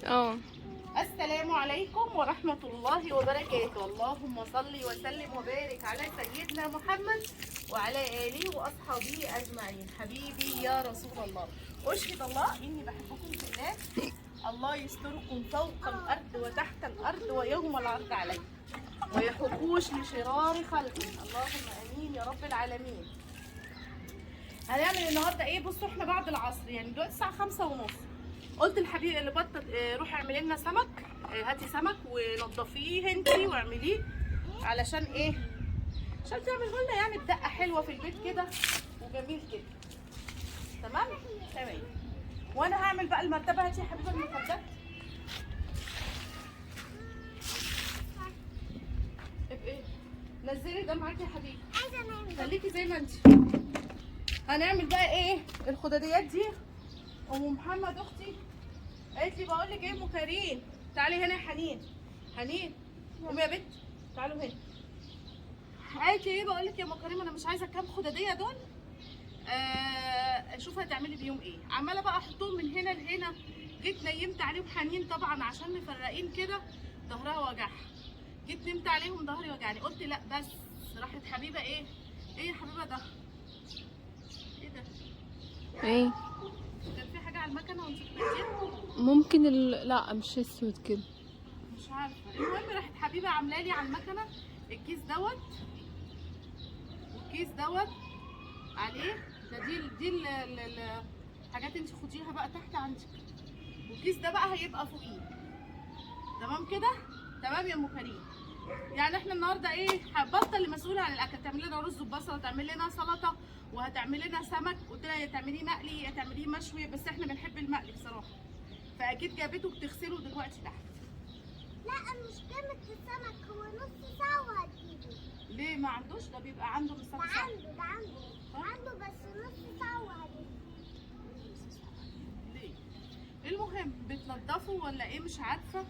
اه. السلام عليكم ورحمة الله وبركاته. اللهم صل وسلم وبارك على سيدنا محمد وعلى آله وأصحابه أجمعين. حبيبي يا رسول الله، أشهد الله إني بحبكم في الله. الله يستركم فوق الأرض وتحت الأرض ويوم العرض عليه، ويحكوش لشرار خلقه. اللهم آمين يا رب العالمين. هنعمل النهارده ايه؟ بصوا احنا بعد العصر، يعني دلوقتي الساعة 5:30. قلت لحبيبي اللي بطل روحي اعملي لنا سمك، هاتي سمك ونضفيه انتي واعمليه. علشان ايه؟ عشان تعمله لنا يعني بدقه حلوه في البيت كده وجميل كده. تمام؟ تمام. وانا هعمل بقى المرتبه. هاتي يا حبيبه المخدات. ايه؟ نزلي ده معاكي يا حبيبي. خليكي زي ما انتي. هنعمل بقى ايه؟ الخداديات دي ام محمد اختي قالت لي بقول لك ايه ام كريم، تعالي هنا يا حنين. حنين قومي يا بنت، تعالوا هنا. قالت لي ايه؟ بقول لك يا ام كريم انا مش عايزه الكام خداديه دول، شوفي هتعملي بيهم ايه. عماله بقى احطهم من هنا لهنا. جيت نيمت عليهم حنين طبعا عشان مفرقين كده ظهرها وجعها. جيت نمت عليهم ظهري وجعني. قلت لا بس. راحت حبيبه ايه يا حبيبه ده؟ ايه ده؟ ايه؟ كان في حاجه على المكنه ونسيت ناديها؟ ممكن لا مش اسود كده. مش عارفه. المهم راحت حبيبه عامله لي على المكنه الكيس دوت والكيس دوت عليه ده. دي الحاجات انت خديها بقى تحت عندك، والكيس ده بقى هيبقى فوقيه. تمام كده؟ تمام يا ام كريم. يعني احنا النهارده ايه؟ هتبطل المسؤوله عن الاكل، تعمل لنا رز وبصله وتعمل لنا سلطه وهتعمل لنا سمك. قلت لها يا تعمليه مقلي يا تعمليه مشوي، بس احنا بنحب المقلي بصراحه. فاكيد جابته بتغسله دلوقتي تحت. لا مش كامل السمك، هو نص ساعة وهتجيبه. ليه ما عندوش؟ ده بيبقى عنده من ده سنه ساعه. عنده بس نص ساعة وهتجيبه. ليه؟ المهم بتنضفوا ولا ايه؟ مش عارفه.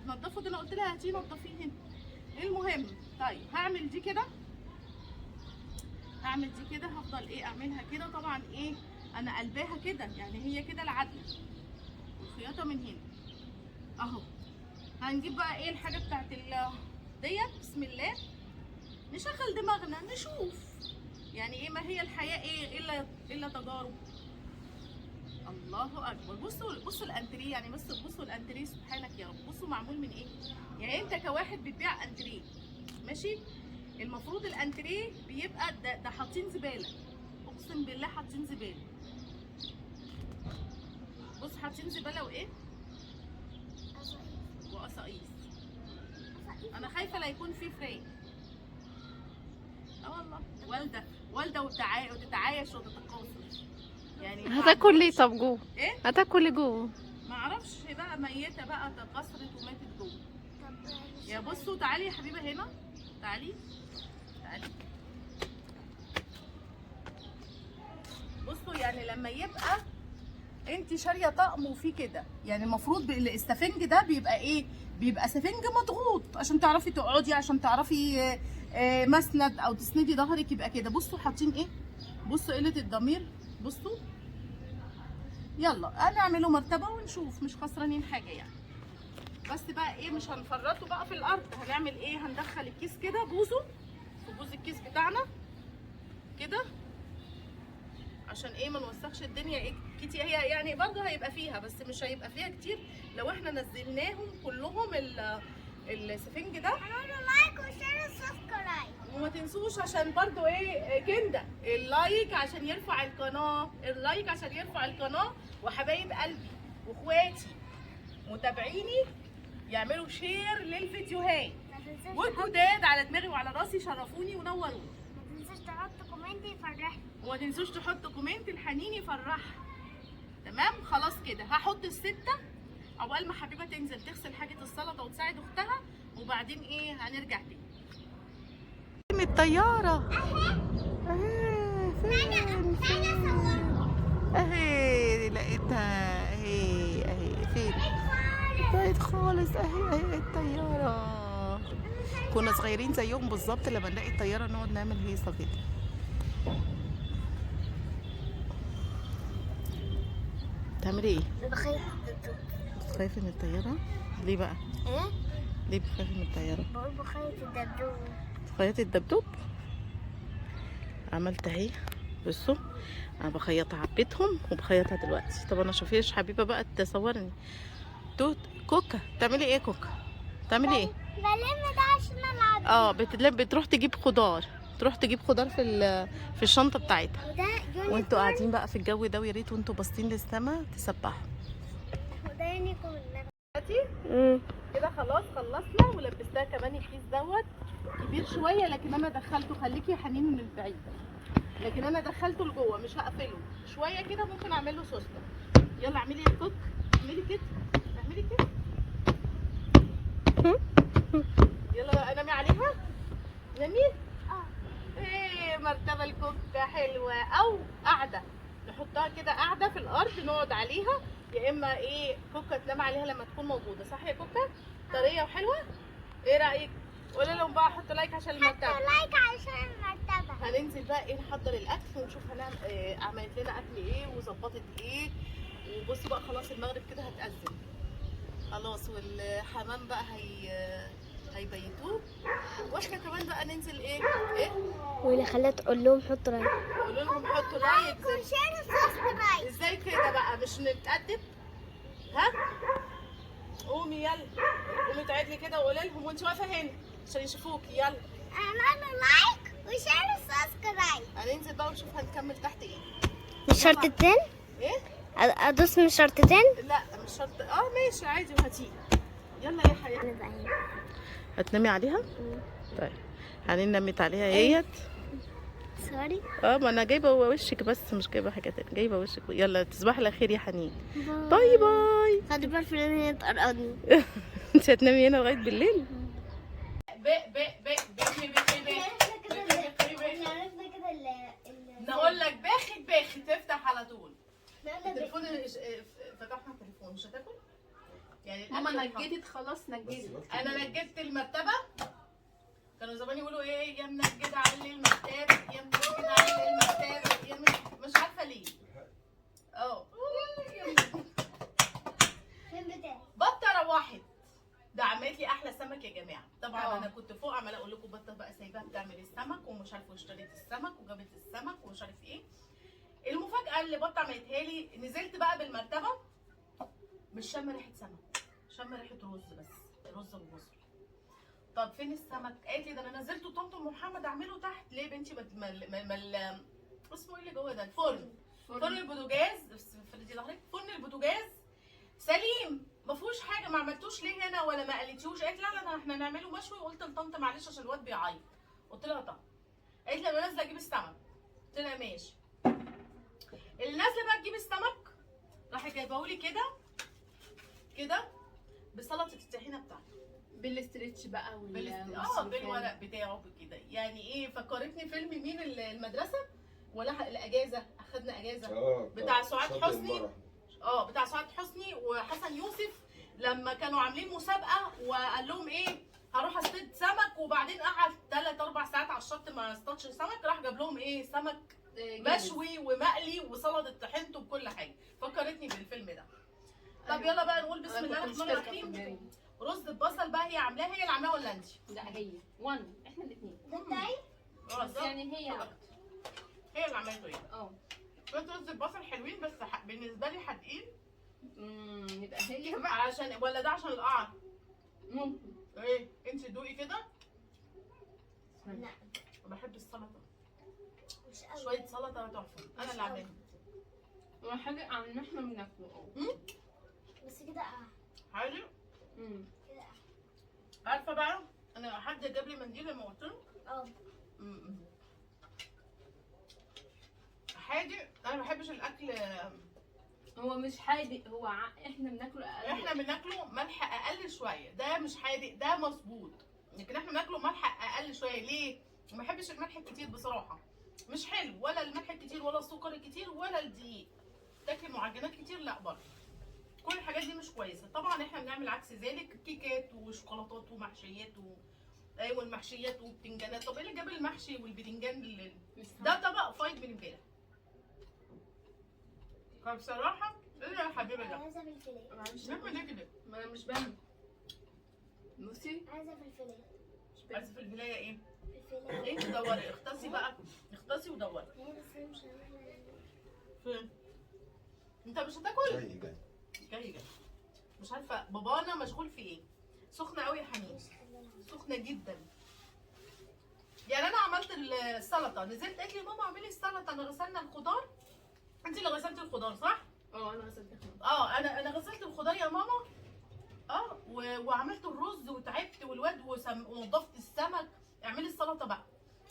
بتنضفوا ده انا قلت لها هاتيه نضفيه هنا. المهم طيب هعمل دي كده، هعمل دي كده. هفضل ايه اعملها كده طبعا. ايه انا قلباها كده يعني هي كده العدله والخياطه من هنا اهو. هنجيب بقى ايه الحاجه بتاعت ديت. بسم الله نشغل دماغنا نشوف يعني ايه. ما هي الحياه ايه الا تجارب. الله اكبر. بصوا الانتريه، يعني بصوا الانتريه. سبحانك يا رب. بصوا معمول من ايه. يعني انت كواحد بتبيع انتريه ماشي، المفروض الانتريه بيبقى ده حاطين زباله. اقسم بالله حاطين زباله. بص حاطين زباله وايه وقصاقيس. انا خايفه لا يكون في فريم. اه والله والده وتتعايش وتتكاثر يعني. هتاكل ليه طب جوه؟ ايه؟ هتاكل ليه جوه؟ ما اعرفش بقى، ميته بقى تكسرت وماتت جوه. يا بصوا تعالي يا حبيبه هنا. تعالي. بصوا يعني لما يبقى انت شاريه طقم وفيه كده، يعني المفروض الاسفنج ده بيبقى ايه؟ بيبقى سفنج مضغوط عشان تعرفي تقعدي، عشان تعرفي مسند او تسندي ظهرك يبقى كده. بصوا حاطين ايه؟ بصوا قله الضمير. بصوا يلا هنعمله مرتبه ونشوف، مش خسرانين حاجه يعني. بس بقى ايه، مش هنفرطه بقى في الارض. هنعمل ايه؟ هندخل الكيس كده بوزه في بوز الكيس بتاعنا كده عشان ايه ما نوسخش الدنيا ايه كتير. هي يعني برضه هيبقى فيها بس مش هيبقى فيها كتير لو احنا نزلناهم كلهم السفنج ده. اعملوا لايك وشير وسبسكرايب. وما تنسوش عشان برضه ايه كده اللايك عشان يرفع القناه، اللايك عشان يرفع القناه. وحبايب قلبي واخواتي متابعيني يعملوا شير للفيديوهات. والجداد على دماغي وعلى راسي شرفوني ونوروني. ما تنسوش تحطوا كومنت يفرحني. وما تنسوش تحطوا كومنت الحنين يفرحها. تمام خلاص كده. هحط الستة عقبال ما حبيبه تنزل تغسل حاجه السلطه وتساعد اختها، وبعدين ايه هنرجع تاني. من الطياره اهي. فين اهي لقيتها اهي فين؟ بعيد خالص اهي الطياره. كنا صغيرين زيهم بالظبط، لما نلاقي الطياره نقعد نعمل هيصه كده. تعملي ايه؟ بتخافي من الطياره؟ ليه بقى؟ ايه؟ ليه بتخافي من الطياره؟ بقول بخيط الدبدوب. بتخيطي الدبدوب؟ عملت اهي، بصوا انا بخيطها، عبيتهم وبخيطها دلوقتي. طب انا شوفيش حبيبه بقى تصورني. توت كوكا بتعملي ايه؟ كوكا بتعملي ايه؟ بلم ده عشان العب. بتروح تجيب خضار، تروح تجيب خضار في الشنطه بتاعتها. وده وانتوا يونيكورن. قاعدين بقى في الجو ده، ويا ريت وانتوا باصين للسما تسبحوا. وده يونيكورن. كده خلاص خلصنا، ولبستها كمان الكيس دوت كبير شويه، لكن انا دخلته، خليكي يا حنين من بعيد، لكن انا دخلته لجوه مش هقفله شويه كده، ممكن اعمل له سوسته. يلا اعملي يا كوك، اعملي كده، اعملي كده. يلا انامي عليها، نامي. ايه مرتبه الكوكه حلوه، او قاعده نحطها كده قاعده في الارض نقعد عليها، يا اما ايه كوكا تنام عليها لما تكون موجوده. صح يا كوكا؟ طريه وحلوه. ايه رايك؟ قولي لهم بقى حطوا لايك عشان المرتبه. لايك عشان المرتبة. هننزل بقى ايه نحضر الاكل ونشوف هنعمل عملت لنا اكل ايه وظبطت ايه. وبصوا بقى خلاص المغرب كده هتأذن خلاص، والحمام بقى هيبيتوه، واحنا كمان بقى ننزل ايه واللي خلاه تقول لهم حطوا لايك. قولوا لهم حطوا لايك. وشير وسبسكرايب. ازاي كده بقى مش نتقدم؟ ها قومي يلا، قومي تعدلي كده وقولي لهم وانت واقفه هنا عشان يشوفوكي. يلا اعملوا لايك وشير وسبسكرايب. هننزل بقى ونشوف هنكمل تحت ايه. مش شرطتين؟ ايه؟ ادوس من شرطتين؟ لا مش شرط، ماشي عادي وهتيجي. يلا يا حياتي. هتنامي عليها؟ طيب حنين نمت عليها اهيت. سوري. ما انا جايبه وشك بس، مش جايبه حاجه تانية، جايبه وشك. يلا تصبحي على خير يا حنين. باي باي. خدي بالك في ان هي تقرقضني. انت هتنامي هنا لغايه بالليل؟ نقول لك باخد تفتح على طول. التليفون فتحنا التليفون مش هتاكل؟ يعني ماما نجدت خلاص، نجدت. انا نجدت المرتبه. كانوا زمان يقولوا ايه، يا منجده علي المرتبه، يا منجده علي المرتبه، مش عارفه ليه. بطه روحت، ده عملت لي احلى سمك يا جماعه. طبعا انا كنت فوق عماله اقول لكم بطه بقى سايباها بتعمل السمك ومش عارفه، واشتريت السمك وجابت السمك ومش عارف ايه. المفاجاه اللي بطه عملتها لي، نزلت بقى بالمرتبه مش شامه ريحه سمك، شامه ريحه رز بس، رز وبصل. طب فين السمك؟ قالت لي ده انا نزلته طنط محمد اعمله تحت. ليه يا بنتي؟ اسمه ايه اللي جوه ده؟ الفرن. فرن البوتاجاز، فردي ظهرك، فرن البوتاجاز سليم ما فيهوش حاجه، ما عملتوش ليه هنا ولا ما قلتيهوش؟ قالت لا احنا نعمله مشوي. قلت لطنط معلش عشان الواد بيعيط. قلت لها طب. قالت لي انا نازله اجيب السمك. قلت لها ماشي. اللي نازله بقى تجيب السمك راحت جايبهولي كده بسلطه الطحينه بتاعته، بالاسترتش بقى بالورق بتاعه كده. يعني ايه، فكرتني فيلم مين المدرسه ولا الاجازه، اخدنا اجازه بتاع سعاد حسني. بتاع سعاد حسني وحسن يوسف، لما كانوا عاملين مسابقه وقال لهم ايه هروح اصطاد سمك، وبعدين قعد 3-4 ساعات على الشط ما اصطادش سمك، راح جاب لهم ايه سمك مشوي ومقلي وسلطه طحينته بكل حاجه. فكرتني بالفيلم ده. طب يلا بقى نقول بسم الله الرحمن الرحيم. رز البصل بقى هي عاملاه، هي اللي عاملاه ولا انت؟ لا هي وان، احنا الاثنين. ده بتاعي؟ بس يعني هي اللي عملته ايه؟ رز البصل حلوين بس بالنسبه لي حادقين. يبقى هي بقى عشان ولا ده عشان القعر؟ ممكن. ايه انت دوقي كده. لا بحب السلطه، مش قوي. شويه سلطه تحفه، انا اللي عاملاها. وحاجه عن احنا بناكله. بس كده عادي. كده عارفه بقى انا حد جاب لي منديل لما قلت له حادق. انا ما بحبش الاكل. هو مش حادق، هو احنا بناكله اقل. احنا بناكله ملح اقل شويه، ده مش حادق ده مظبوط، لكن احنا بناكله ملح اقل شويه. ليه؟ ما بحبش الملح الكتير بصراحه، مش حلو، ولا الملح الكتير ولا السكر الكتير ولا الدقيق. تاكلي معجنات كتير لا برضه، كل الحاجات دي مش كويسه. طبعا احنا بنعمل عكس ذلك، كيكات وشوكولاتات ومحشيات ايوه المحشيات وبتنجانات. طب ايه اللي جاب المحشي والبتنجان ده طبق فايض من امبارح. فبصراحه ايه يا حبيبه ده؟ عايزه بالفيليه. نعمل ايه كده؟ انا مش بهم. بصي عايزة فلفلاية. عايزه في البدايه ايه؟ فلفلاية. انت دوري اختصي بقى، اختصي ودوري. هي بس أنا مش عاملة. فين؟ انت مش هتاكل؟ جاي. جاي. مش عارفه بابانا مشغول في ايه. سخنه قوي يا حنين، مش خلينا. سخنه جدا. يعني انا عملت السلطه، نزلت قالت لي ماما اعملي السلطه، انا غسلنا الخضار. انت اللي غسلتي الخضار صح؟ اه انا غسلت انا غسلت الخضار يا ماما. وعملت الرز وتعبت والواد ونضفت السمك. اعملي السلطه بقى.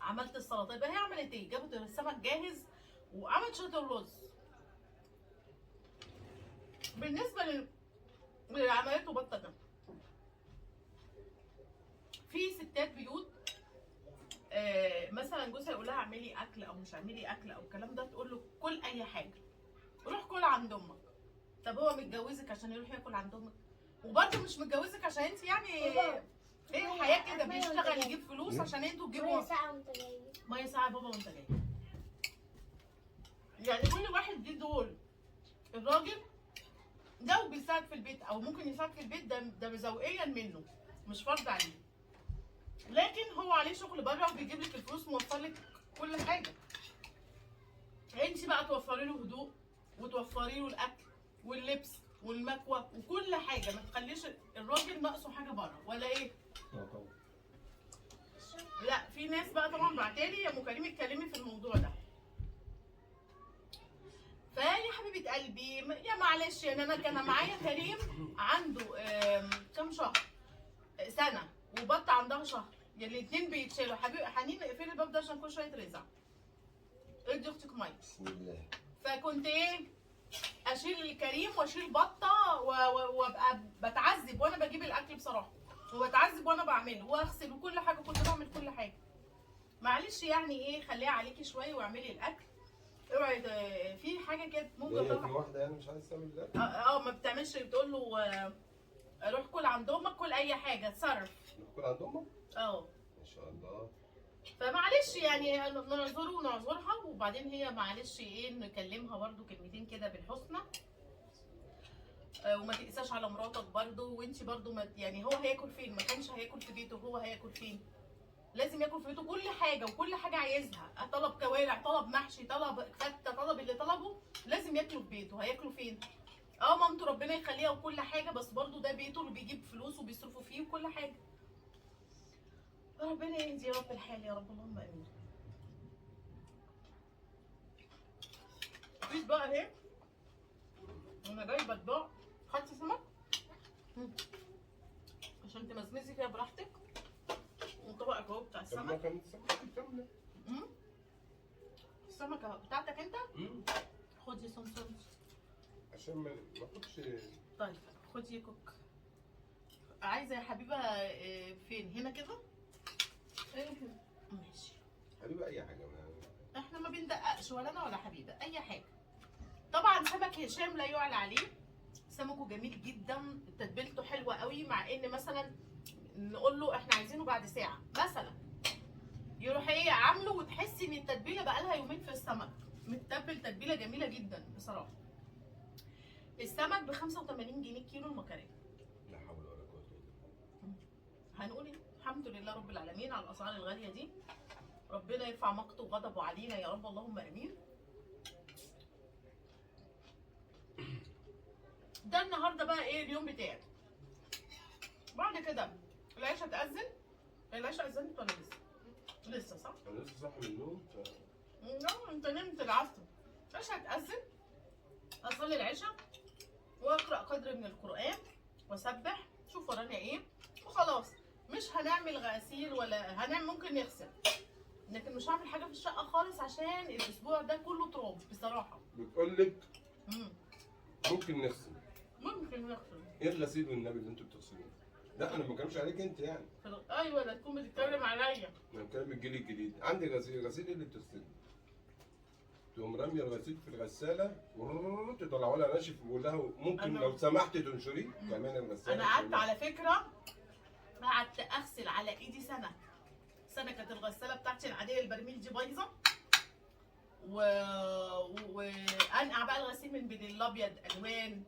عملت السلطه. يبقى هي عملت ايه؟ جابت السمك جاهز وعملت شويه الرز. بالنسبه للي عملته بطه ده، في ستات بيوت مثلا جوزها يقول لها اعملي اكل او مش اعملي اكل او الكلام ده، تقول له كل اي حاجه، روح كل عند امك. طب هو متجوزك عشان يروح ياكل عند امك؟ وبرده مش متجوزك عشان انت يعني ايه الحياه كده، بيشتغل يجيب فلوس عشان انتوا تجيبوا مية ساعة وأنت جاي. ميه ساعه بابا وانت جاي. يعني كل واحد ليه دول. الراجل لو بيساعد في البيت او ممكن يساعد في البيت ده ذوقيا منه، مش فرض عليه. لكن هو عليه شغل بره وبيجيب لك الفلوس موفر لك كل حاجه. انت بقى توفري له هدوء وتوفري له الاكل واللبس والمكوى وكل حاجه، ما تخليش الراجل ناقصه حاجه بره ولا ايه؟ لا في ناس بقى طبعا بعتالي يا ام كريم اتكلمي في الموضوع ده. فيا حبيبه قلبي يا معلش، يعني انا كان معايا كريم عنده كام شهر، سنه، وبط عندها شهر، يعني الاثنين بيتشالوا. حبيبي حنين اقفلي الباب ده عشان كل شويه يترزع. ادي اختك ميه. بسم الله. فكنت ايه، اشيل الكريم واشيل بطه وابقى بتعذب وانا بجيب الاكل بصراحه، وبتعذب وانا بعمله واغسل وكل حاجه، كنت بعمل كل حاجه. معلش يعني ايه، خليها عليكي شويه واعملي الاكل. اوعي في حاجه كده ممكن هي في تطلع. واحده يعني مش عايز تعمل ده؟ ما بتعملش، بتقول له روح كل عند امك، كل اي حاجه اتصرف. ناكل عند امك؟ ما شاء الله. فمعلش يعني نعذره ونعذرها، وبعدين هي معلش ايه نكلمها برده كلمتين كده بالحسنى. وما تقساش على مراتك برده، وانت برده ما يعني هو هياكل فين؟ ما كانش هياكل في بيته، هو هياكل فين؟ لازم ياكل في بيته كل حاجه، وكل حاجه عايزها، طلب كوارع، طلب محشي، طلب فته، طلب اللي طلبه لازم ياكله في بيته. هياكله فين؟ مامته ربنا يخليها وكل حاجه، بس برده ده بيته اللي بيجيب فلوس وبيصرفوا فيه وكل حاجه. ربنا يهدي يا رب الحال يا رب، اللهم امين. مفيش بقى اهي، انا جايبه اطباق. خدتي سمك عشان تمزمزي فيها براحتك، وطبقك اهو بتاع طب ما السمك. كانت سمكه كامله. السمكه بتاعتك انت. خدي سمسم عشان ما اخدش. طيب خدي كوك. عايزه يا حبيبه فين؟ هنا كده. ماشي حبيبي اي حاجه احنا ما بندققش ولا انا ولا حبيبه اي حاجه. طبعا سمك هشام لا يعلى عليه، سمكه جميل جدا، تتبيلته حلوه قوي. مع ان مثلا نقول له احنا عايزينه بعد ساعه مثلا، يروح ايه عامله، وتحسي ان التتبيله بقى لها يومين في السمك، متبل تتبيله جميله جدا بصراحه. السمك ب 85 جنيه كيلو المكاريه. لا حول ولا قوه الا بالله. هنقول ايه؟ الحمد لله رب العالمين على الاسعار الغاليه دي. ربنا يرفع مقته وغضبه علينا يا رب، اللهم امين. ده النهارده بقى ايه اليوم بتاعي. بعد كده العشاء تأذن. العشاء أذنت ولا لسه؟ لسه صح؟ انا لسه صاحي من النوم لا انت نمت العصر. العشاء هتأذن، اصلي العشاء واقرا قدر من القرآن واسبح، شوف ورانا ايه وخلاص. مش هنعمل غسيل ولا هنعمل، ممكن نغسل، لكن مش هعمل حاجه في الشقه خالص عشان الاسبوع ده كله تراب بصراحه. بتقول لك ممكن نغسل. ممكن نغسل. ايه الغسيل والنبي اللي انتوا بتغسلوه؟ لا انا ما بتكلمش عليك انت يعني. ايوه لا تكون بتتكلم عليا. انا بتكلم الجيل الجديد. عندي غسيل، غسيل اللي بتغسله تقوم راميه الغسيل في الغساله تطلعوا لها ناشف، ويقول لها ممكن لو سمحت تنشريه كمان الغساله. انا قعدت على فكره، قعدت اغسل على ايدي سنه كانت الغساله بتاعتي العاديه البرميل دي بايظه، وانقع بقى الغسيل من بين الابيض الوان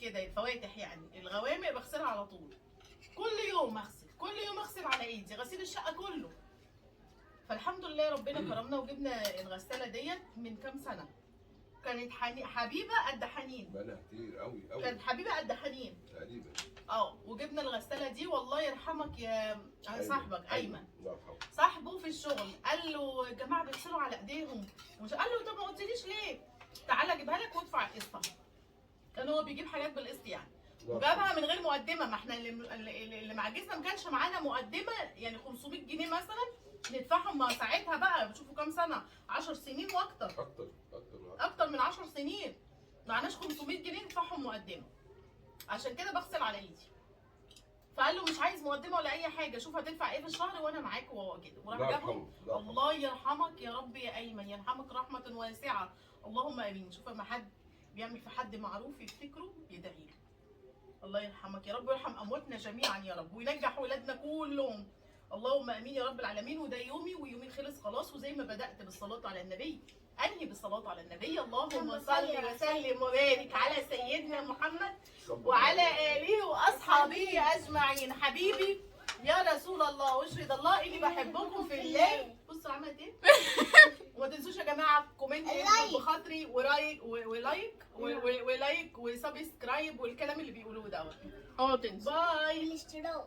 كده الفواتح يعني الغوامق بغسلها على طول. كل يوم اغسل، كل يوم اغسل على ايدي، غسيل الشقه كله. فالحمد لله ربنا كرمنا وجبنا الغساله ديت من كام سنه. كانت حبيبه قد حنين. بقالها كتير قوي قوي. كانت حبيبه قد حنين تقريبا. وجبنا الغساله دي والله يرحمك يا صاحبك ايمن. الله يرحمه. صاحبه في الشغل قال له يا جماعه بيغسلوا على ايديهم، قال له طب ما قلتليش ليه؟ تعالى اجيبها لك وادفع قسطها. كان هو بيجيب حاجات بالقسط يعني. وجابها من غير مقدمه، ما احنا اللي معجزنا ما كانش معانا مقدمه، يعني 500 جنيه مثلا ندفعهم ساعتها بقى. بتشوفوا كام سنه؟ 10 سنين واكتر. اكتر من 10 سنين. معناش 500 جنيه ندفعهم مقدمه. عشان كده بغسل على ايدي. فقال له مش عايز مقدمه ولا اي حاجه، شوف هتدفع ايه في الشهر وانا معاك وهو كده. وراح جابهم. الله يرحمك يا رب يا ايمن، يرحمك رحمه واسعه. اللهم امين. شوف لما حد بيعمل في حد معروف يفتكره يدعي له. الله يرحمك يا رب ويرحم امواتنا جميعا يا رب وينجح ولادنا كلهم. اللهم امين يا رب العالمين. وده يومي ويومي خلص خلاص. وزي ما بدات بالصلاه على النبي انهي بالصلاه على النبي. اللهم صل وسلم وبارك على سيدنا محمد وعلى اله واصحابه اجمعين. حبيبي يا رسول الله واشهد الله اني بحبكم في الله. بصوا عملت ايه؟ وما تنسوش يا جماعه كومنت بخاطري ولايك وسبسكرايب والكلام اللي بيقولوه دوت. تنسوا باي. الاشتراك.